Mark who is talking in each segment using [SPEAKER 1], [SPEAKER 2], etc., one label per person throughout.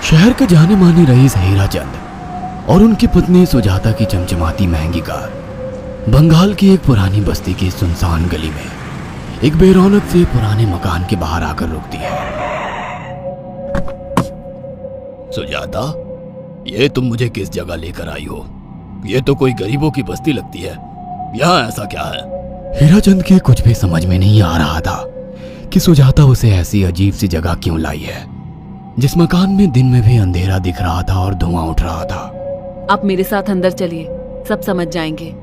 [SPEAKER 1] शहर के जाने माने रईस हीराचंद और उनकी पत्नी सुजाता की चमचमाती महंगी कार बंगाल की एक पुरानी बस्ती की सुनसान गली में एक बेरौनक से पुराने मकान के बाहर आकर रुकती है। सुजाता, ये तुम मुझे किस जगह लेकर आई हो? ये तो कोई गरीबों की बस्ती लगती है, यहाँ ऐसा क्या है? हीराचंद के कुछ भी समझ में नहीं आ रहा था कि सुजाता उसे ऐसी अजीब सी जगह क्यों लाई है, जिस मकान में दिन में भी अंधेरा दिख रहा था और धुआं उठ रहा था।
[SPEAKER 2] आप मेरे साथ अंदर चलिए, सब समझ जाएंगे।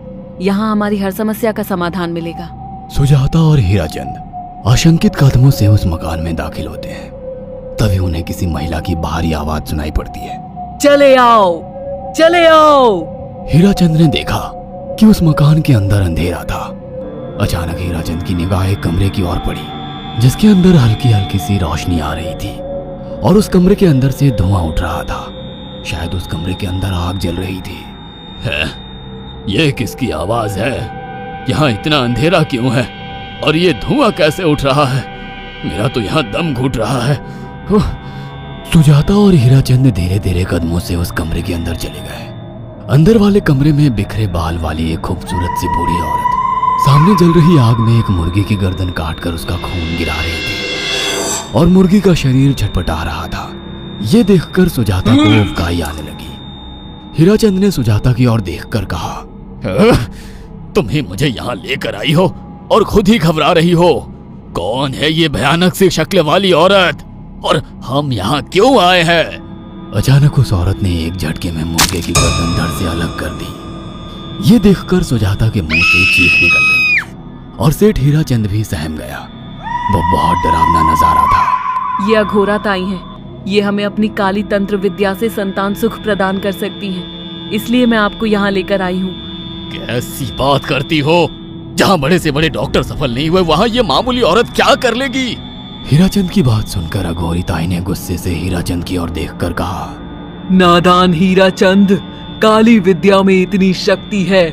[SPEAKER 2] यहाँ हमारी हर समस्या का समाधान मिलेगा।
[SPEAKER 1] सुजाता और हीराचंद आशंकित कदमों से उस मकान में दाखिल होते हैं। तभी उन्हें किसी महिला की बाहरी आवाज सुनाई पड़ती है।
[SPEAKER 2] चले आओ, चले आओ।
[SPEAKER 1] हीराचंद ने देखा कि उस मकान के अंदर अंधेरा था। अचानक हीराचंद की निगाह एक कमरे की ओर पड़ी, जिसके अंदर हल्की हल्की सी रोशनी आ रही थी और उस कमरे के अंदर से धुआं उठ रहा था। शायद उस कमरे के अंदर आग जल रही थी। है? ये किसकी आवाज है? यहाँ इतना अंधेरा क्यों है और ये धुआं कैसे उठ रहा है? मेरा तो यहाँ दम घुट रहा है। सुजाता और हीराचंद धीरे धीरे कदमों से उस कमरे के अंदर चले गए। अंदर वाले कमरे में बिखरे बाल वाली एक खूबसूरत सी बूढ़ी औरत सामने जल रही आग में एक मुर्गी की गर्दन काटकर उसका खून गिरा रही थी और मुर्गी का शरीर छटपटा रहा था। ये देखकर सुजाता को उबकाई आने लगी। हीराचंद ने सुजाता की ओर देखकर कहा, तुम ही मुझे यहाँ लेकर आई हो और खुद ही घबरा रही हो। कौन है ये भयानक सी शक्ल वाली औरत और हम यहाँ क्यों आए हैं? अचानक उस औरत ने एक झटके में मुर्गे की गर्दन धड़ से अलग कर दी। ये देखकर सुजाता के मुंह से चीख निकल गई और सेठ हीराचंद भी सहम गया। वो बहुत डरावना नजारा था।
[SPEAKER 2] ये अघोरा ताई हैं। ये हमें अपनी काली तंत्र विद्या से संतान सुख प्रदान कर सकती हैं। इसलिए मैं आपको यहाँ लेकर आई हूँ।
[SPEAKER 1] कैसी बात करती हो? जहाँ बड़े से बड़े डॉक्टर सफल नहीं हुए, वहाँ ये मामूली औरत क्या कर लेगी? हीराचंद की बात सुनकर अघोरी ताई ने गुस्से से हीराचंद की ओर देखकर कहा,
[SPEAKER 2] नादान हीराचंद, काली विद्या में इतनी शक्ति है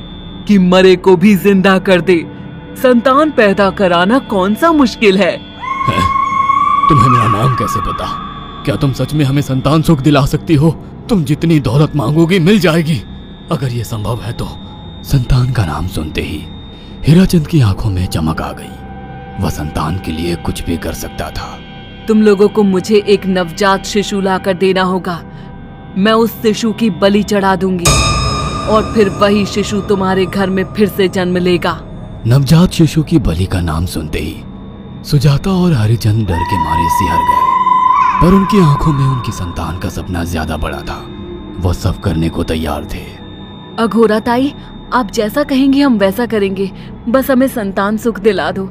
[SPEAKER 2] कि मरे को भी जिंदा कर दे। संतान पैदा कराना कौन सा मुश्किल है?
[SPEAKER 1] तुम्हें मेरा नाम कैसे पता? क्या तुम सच में हमें संतान सुख दिला सकती हो? तुम जितनी दौलत मांगोगी मिल जाएगी, अगर ये संभव है तो। संतान का नाम सुनते ही हीराचंद की आंखों में चमक आ गई। वह संतान के लिए कुछ भी कर सकता था।
[SPEAKER 2] तुम लोगों को मुझे एक नवजात शिशु लाकर देना होगा। मैं उस शिशु की बलि चढ़ा दूंगी और फिर वही शिशु तुम्हारे घर में फिर से जन्म लेगा।
[SPEAKER 1] नवजात शिशु की बलि का नाम सुनते ही सुजाता और हरिचंद डर के मारे सिहर गए, पर उनकी आंखों में उनकी संतान का सपना ज्यादा बड़ा था। वो सब करने को तैयार थे।
[SPEAKER 2] अघोरा ताई, आप जैसा कहेंगे हम वैसा करेंगे। बस हमें संतान सुख दिला दो।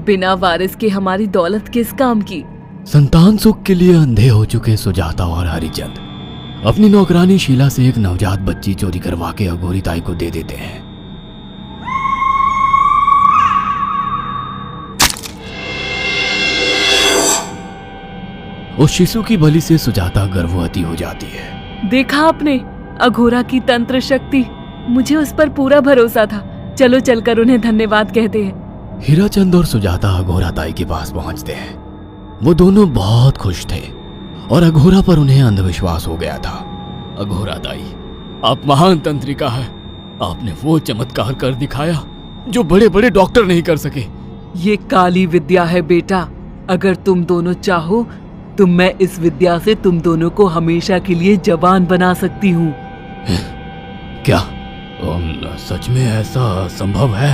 [SPEAKER 2] बिना वारिस के हमारी दौलत किस काम की?
[SPEAKER 1] संतान सुख के लिए अंधे हो चुके सुजाता और हरिचंद अपनी नौकरानी शीला से एक नवजात बच्ची चोरी करवा के अघोरी ताई को दे देते हैं। उस शिशु की बलि से सुजाता गर्भवती हो जाती है।
[SPEAKER 2] देखा आपने अघोरा की तंत्र शक्ति? मुझे उस पर पूरा भरोसा था। चलो चलकर उन्हें धन्यवाद कहते हैं।
[SPEAKER 1] हीराचंद और सुजाता अघोरा ताई के पास पहुंचते हैं। वो दोनों बहुत खुश थे और अघोरा पर उन्हें अंधविश्वास हो गया था। अघोरा ताई, आप महान तंत्रिका है। आपने वो चमत्कार कर दिखाया जो बड़े बड़े डॉक्टर नहीं कर सके।
[SPEAKER 2] ये काली विद्या है बेटा। अगर तुम दोनों चाहो तो मैं इस विद्या से तुम दोनों को हमेशा के लिए जवान बना सकती हूँ।
[SPEAKER 1] क्या सच में ऐसा संभव है?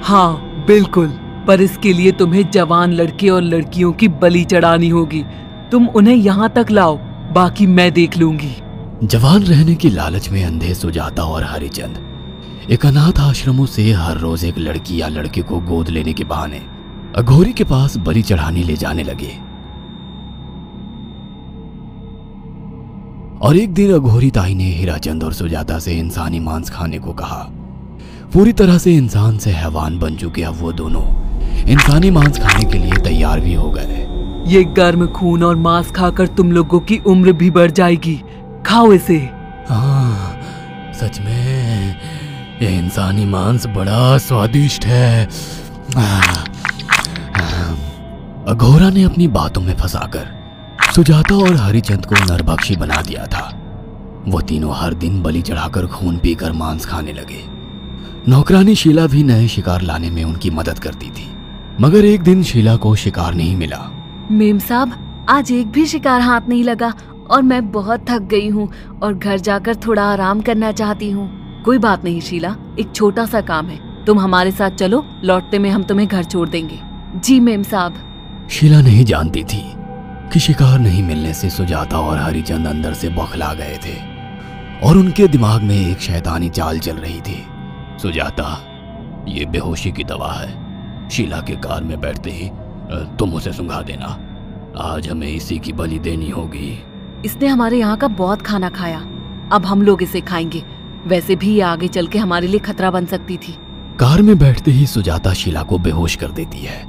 [SPEAKER 2] हाँ बिल्कुल, पर इसके लिए तुम्हें जवान लड़के और लड़कियों की बलि चढ़ानी होगी। तुम उन्हें यहाँ तक लाओ, बाकी मैं देख लूंगी।
[SPEAKER 1] जवान रहने की लालच में अंधे सुजाता और हरिचंद एक अनाथ आश्रमों से हर रोज एक लड़की या लड़के को गोद लेने के बहाने अघोरी के पास बलि चढ़ाने ले जाने लगे। और एक दिन अघोरी ताई ने हीराचंद और सुजाता से इंसानी मांस खाने को कहा। पूरी तरह से इंसान से हैवान बन चुके अब वो दोनों इंसानी मांस खाने के लिए तैयार भी हो गए।
[SPEAKER 2] ये गर्म खून और मांस खाकर तुम लोगों की उम्र भी बढ़ जाएगी। खाओ इसे।
[SPEAKER 1] हाँ, सच में ये इंसानी मांस बड़ा स्वादिष्ट है। अघोरा ने अपनी बातों में फंसाकर सुजाता और हरिचंद को नरभक्षी बना दिया था। वो तीनों हर दिन बलि चढ़ाकर खून पीकर मांस खाने लगे। नौकरानी शीला भी नए शिकार लाने में उनकी मदद करती थी, मगर एक दिन शीला को शिकार नहीं मिला।
[SPEAKER 2] मेम साहब, आज एक भी शिकार हाथ नहीं लगा और मैं बहुत थक गई हूँ और घर जाकर थोड़ा आराम करना चाहती हूँ। कोई बात नहीं शीला, एक छोटा सा काम है, तुम हमारे साथ चलो, लौटते में हम तुम्हें घर छोड़ देंगे। जी मेम साहब।
[SPEAKER 1] शीला नहीं जानती थी कि शिकार नहीं मिलने से सुजाता और हरिचंद अंदर से बौखला गए थे और उनके दिमाग में एक शैतानी चाल चल रही थी। सुजाता, ये बेहोशी की दवा है। शीला के कार में बैठते ही तुम उसे सुंघा देना। आज हमें इसी की बलि देनी होगी।
[SPEAKER 2] इसने हमारे यहाँ का बहुत खाना खाया, अब हम लोग इसे खाएंगे। वैसे भी ये आगे चल के हमारे लिए खतरा बन सकती थी।
[SPEAKER 1] कार में बैठते ही सुजाता शीला को बेहोश कर देती है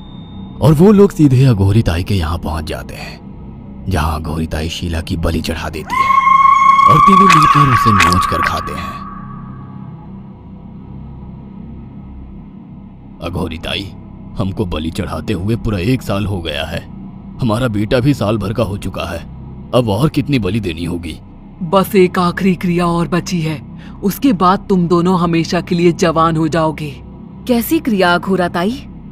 [SPEAKER 1] और वो लोग सीधे अघोरी ताई के यहाँ पहुंच जाते हैं, जहाँ अघोरी ताई शीला की बलि चढ़ा देती है और तीनों मिलकर उसे नोच कर खाते हैं। अघोरी ताई, हमको बलि चढ़ाते हुए पूरा 1 साल हो गया है। हमारा बेटा भी साल भर का हो चुका है। अब और कितनी बलि देनी होगी?
[SPEAKER 2] बस एक आखिरी क्रिया और बची है, उसके बाद तुम दोनों हमेशा के लिए जवान हो जाओगे। कैसी क्रिया अघोरा ताई?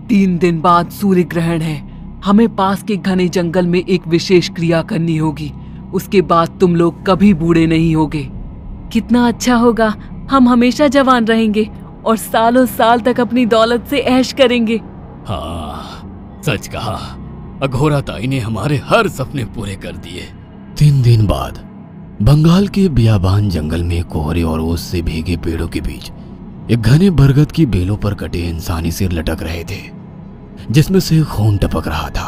[SPEAKER 2] 3 दिन बाद सूर्य ग्रहण है, हमें पास के घने जंगल में एक विशेष क्रिया करनी होगी। उसके बाद तुम लोग कभी बूढ़े नहीं होगे। कितना अच्छा होगा, हम हमेशा जवान रहेंगे और सालों साल तक अपनी दौलत से ऐश करेंगे।
[SPEAKER 1] हाँ, सच कहा। अघोरा ताई ने हमारे हर सपने पूरे कर दिए। 3 दिन बाद बंगाल के बियाबान जंगल में कोहरे और ओस से भीगे पेड़ों के बीच एक घने बरगद की बेलों पर कटे इंसानी सिर लटक रहे थे, जिसमें से खून टपक रहा था।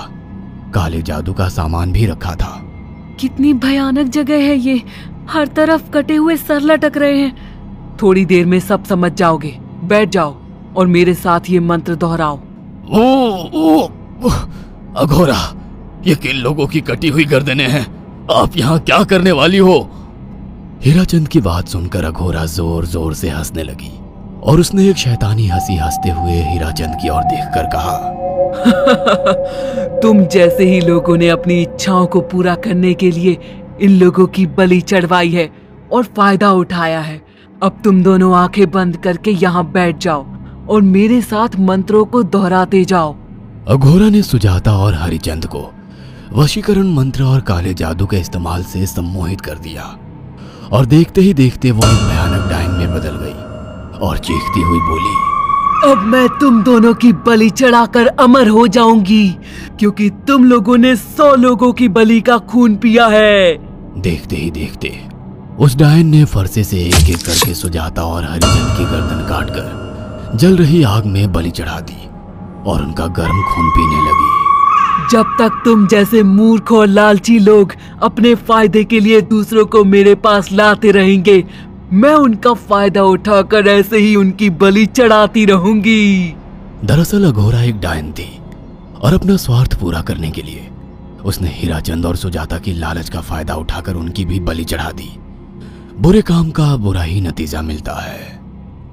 [SPEAKER 1] काले जादू का सामान भी रखा था।
[SPEAKER 2] कितनी भयानक जगह है ये, हर तरफ कटे हुए सर लटक रहे हैं। थोड़ी देर में सब समझ जाओगे। बैठ जाओ और मेरे साथ ये मंत्र दोहराओ।
[SPEAKER 1] ओ, अघोरा, ये किन लोगों की कटी हुई गर्दनें हैं? आप यहाँ क्या करने वाली हो? हीराचंद की बात सुनकर अघोरा जोर जोर से हंसने लगी और उसने एक शैतानी हंसी हंसते हुए हीराचंद की ओर देखकर कहा,
[SPEAKER 2] तुम जैसे ही लोगों ने अपनी इच्छाओं को पूरा करने के लिए इन लोगों की बलि चढ़वाई है और फायदा उठाया है। अब तुम दोनों आंखें बंद करके यहाँ बैठ जाओ और मेरे साथ मंत्रों को दोहराते जाओ।
[SPEAKER 1] अघोरा ने सुजाता और हरिचंद को वशीकरण मंत्र और काले जादू के इस्तेमाल से सम्मोहित कर दिया और देखते ही देखते वो एक भयानक डायन में बदल गई और चीखती हुई बोली,
[SPEAKER 2] अब मैं तुम दोनों की बलि चढ़ाकर अमर हो जाऊंगी, क्योंकि तुम लोगों ने 100 लोगों की बलि का खून पिया है।
[SPEAKER 1] देखते ही देखते उस डायन ने फरसे से एक एक करके सुजाता और हरिचंद की गर्दन काटकर जल रही आग में बलि चढ़ा दी और उनका गर्म खून पीने लगी।
[SPEAKER 2] जब तक तुम जैसे मूर्ख और लालची लोग अपने फायदे के लिए दूसरों को मेरे पास लाते रहेंगे, मैं उनका फायदा उठाकर ऐसे ही उनकी बलि चढ़ाती रहूंगी।
[SPEAKER 1] दरअसल अघोरा एक डायन थी और अपना स्वार्थ पूरा करने के लिए उसने हीराचंद और सुजाता की लालच का फायदा उठाकर उनकी भी बलि चढ़ा दी। बुरे काम का बुरा ही नतीजा मिलता है।